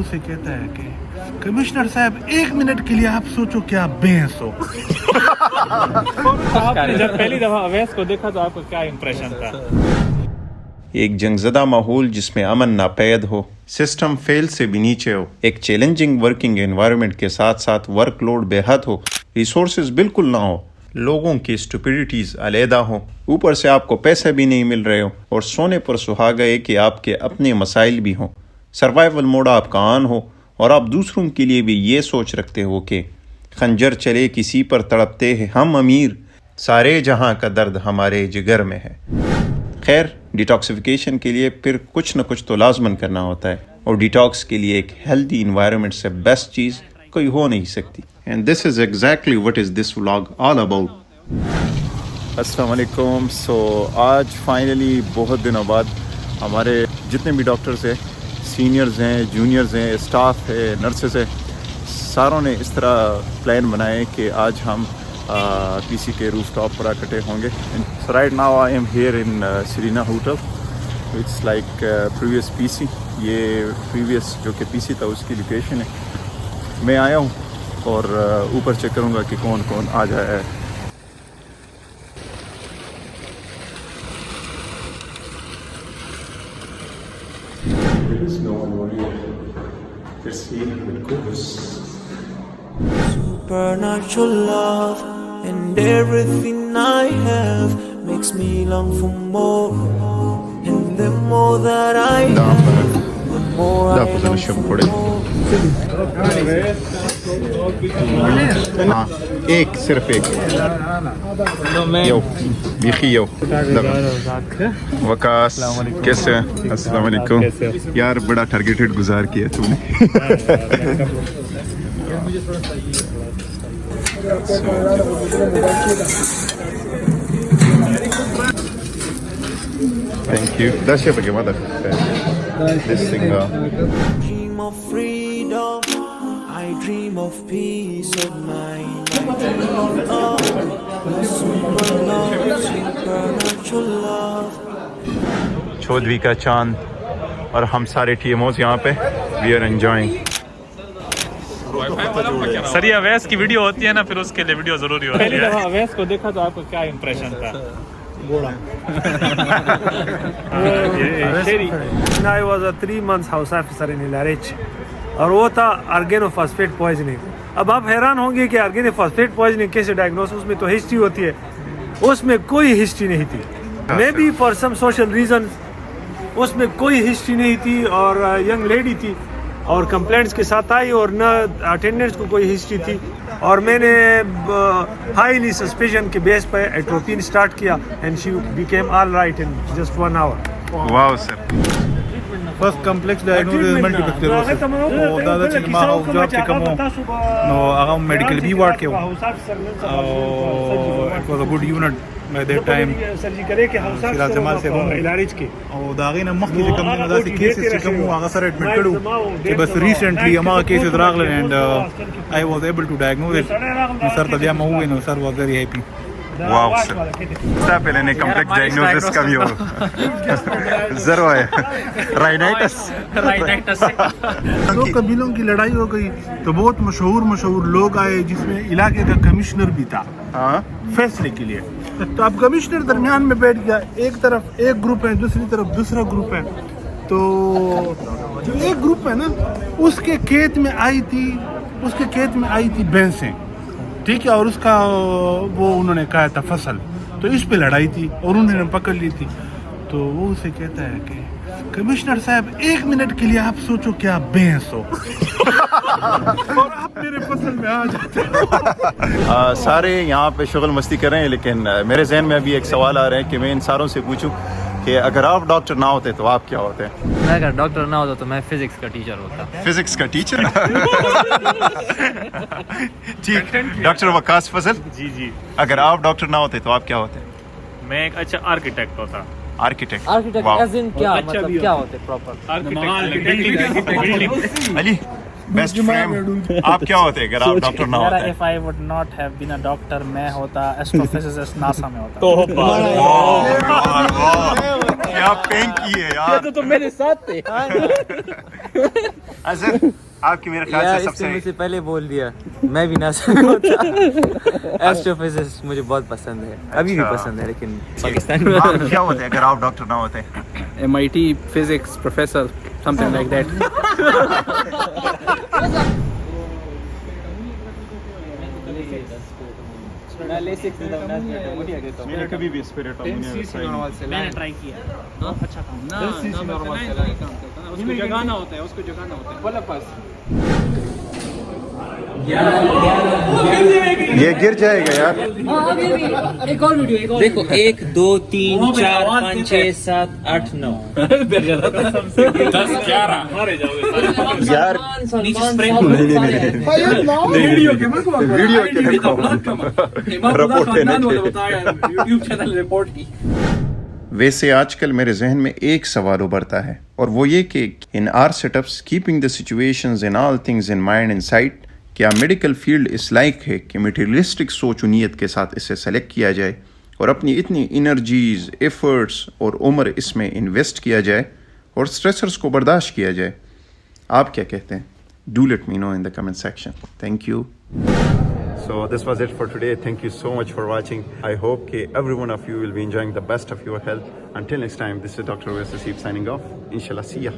उसे कहता है कि कमिश्नर साहब 1 मिनट के लिए आप सोचो कि आप बेहस हो। आपने जब पहली दफा अवैस को देखा तो आपको क्या इंप्रेशन था? एक जंगज़दा माहौल जिसमें अमन नापैद हो, सिस्टम फेल से भी नीचे हो, एक चैलेंजिंग वर्किंग एनवायरनमेंट के साथ साथ वर्कलोड बेहद हो, रिसोर्सेज बिल्कुल ना हो, लोगों की स्टुपिडिटीज अलहदा हो, ऊपर से आपको पैसे भी नहीं मिल रहे हो और सोने पर सुहागा है कि आपके अपने मसाइल भी हों, सर्वाइवल मोड आपका ऑन हो और आप दूसरों के लिए भी ये सोच रखते हो कि खंजर चले किसी पर तड़पते हैं हम अमीर, सारे जहां का दर्द हमारे जिगर में है। खैर, डिटॉक्सिफिकेशन के लिए फिर कुछ न कुछ तो लाजमन करना होता है और डिटॉक्स के लिए एक हेल्दी इन्वायरमेंट से बेस्ट चीज़ कोई हो नहीं सकती। And this is exactly what is this vlog all about. अस्सलाम वालेकुम। सो आज फाइनली बहुत दिनों बाद हमारे जितने भी डॉक्टर्स हैं, सीनियर्स हैं, जूनियर्स हैं, स्टाफ है, नर्सेस है, सारों ने इस तरह प्लान बनाए कि आज हम पीसी के रूफटॉप पर इकट्ठे होंगे। So right now I am here in Serena hotel, it's like previous PC. ये प्रीवियस जो कि पीसी था उसकी लोकेशन है। मैं आया हूँ और ऊपर चेक करूँगा कि कौन कौन आ जाए। Supernatural love and everything I have makes me long for more, and the more that I have, the more I long for more. हाँ, एक सिर्फ एक यो बिखी यो वकास कैसे हैं? अस्सलाम वालेकुम यार, बड़ा टारगेटेड गुजार किया तूने। Thank you. That's your mother. This thing. Dream of freedom, I dream of peace of mind. I dream of supernatural love. Chaudhary का चांद और हम सारे टीएमओस यहाँ पे वी आर एंजॉयिंग। सर ये अवैस की वीडियो होती है ना, फिर उसके लिए वीडियो जरूरी होती है। पहली दफा अवैस को देखा तो आपको क्या इंप्रेशन था? I was a 3 months house officer in LRH और वो था ऑर्गेनोफॉस्फेट पॉइजनिंग। अब आप हैरान होंगे कि ऑर्गेनोफॉस्फेट पॉइजनिंग कैसे डायग्नोस, उसमें तो हिस्ट्री होती है, उसमें कोई हिस्ट्री नहीं थी। Maybe for some social reason उसमें कोई हिस्ट्री नहीं थी और यंग लेडी थी और कंप्लेंट्स के साथ आई और न अटेंडेंट्स को कोई हिस्ट्री थी और मैंने हाईली सस्पिशन के बेस पे एट्रोपिन स्टार्ट किया and she became all right in just 1 hour. Wow sir. First complex diagnosis is multiple sclerosis. और दादा जी माँ जॉब के कमो नो आगा मेडिकल बी वार्ड के हो। It was a good unit by that time. Siraj Jamal से हो इलाज के और दागे ना मख्की के कमो दादा से केसेस के कमो आगा सर एडमिट करूँ कि बस रिसेंटली हमारा केसेस रागले and I was able to diagnose it. Sir तदिया में हुए ना sir was very happy. Wow sir. पहले ने कम्प्लेक्स डायग्नोसिस का भी हो जरूर है। राइनाइटिस दो कबीलों की लड़ाई हो गई तो बहुत मशहूर लोग आए जिसमें इलाके का कमिश्नर भी था। हाँ, फैसले के लिए। तो अब कमिश्नर दरमियान में बैठ गया, एक तरफ एक ग्रुप है, दूसरी तरफ दूसरा ग्रुप है। तो जो एक ग्रुप है ना उसके खेत में आई थी भैंसें, ठीक है, और उसका वो उन्होंने कहा था फसल, तो इस पे लड़ाई थी और उन्होंने पकड़ ली थी। तो वो उसे कहता है कि कमिश्नर साहब 1 मिनट के लिए आप सोचो कि आप भैंस हो और आप मेरे फसल में आ जाते हो। सारे यहाँ पे शुगल मस्ती कर रहे हैं, लेकिन मेरे जहन में अभी एक सवाल आ रहा है कि मैं इन सारों से पूछूं कि अगर आप डॉक्टर ना होते तो आप क्या होते? मैं अगर डॉक्टर ना होता तो मैं फिजिक्स का टीचर होता। फिजिक्स का टीचर? ठीक। डॉक्टर वकास फजल जी। अगर आप डॉक्टर ना होते तो आप क्या होते? मैं एक अच्छा आर्किटेक्ट होता। आर्किटेक्ट एज इन क्या मतलब क्या होते proper? Architect Ali best friend आप क्या होते अगर आप डॉक्टर ना होते? If I would not have been a doctor, मैं होता एस्ट्रोफिजिसिस्ट नासा में होता। तो आप पैंक किए यार। तो मेरे साथ थे असद आपकी मेरे ख्याल यार, से इसने सबसे मुझसे पहले बोल दिया, मैं भी ना होता। एस्ट्रोफिजिक्स मुझे बहुत पसंद है, अभी भी अच्छा। पसंद है, लेकिन पाकिस्तान में आप क्या होते अगर आप डॉक्टर ना होते? MIT physics professor, something like that. मैंने कभी भी स्पिरिट मैंने ट्राई किया अच्छा काम उसको जगाना होता है, उसको जगाना होता है। ये गिर जाएगा यार। एक और वीडियो, देखो 1 2 3 4 5 6 7 8 9 10 11 मारे जाओगे यार वीडियो के वैसे आजकल मेरे जहन में एक सवाल उभरता है और वो ये कि इन are setups keeping the situations in all things in mind in site, क्या मेडिकल फील्ड इस लायक है कि मटेरियलिस्टिक सोच नीयत के साथ इसे सेलेक्ट किया जाए और अपनी इतनी एनर्जीज, एफर्ट्स और उम्र इसमें इन्वेस्ट किया जाए और स्ट्रेसर्स को बर्दाश्त किया जाए? आप क्या कहते हैं? Do let me know in the comment section. Thank you. So this was it for today. Thank you so much for watching. I hope every one of you will be enjoying the best of your health. Until next time, this is Dr. Wes Asif signing off. Inshallah, see ya.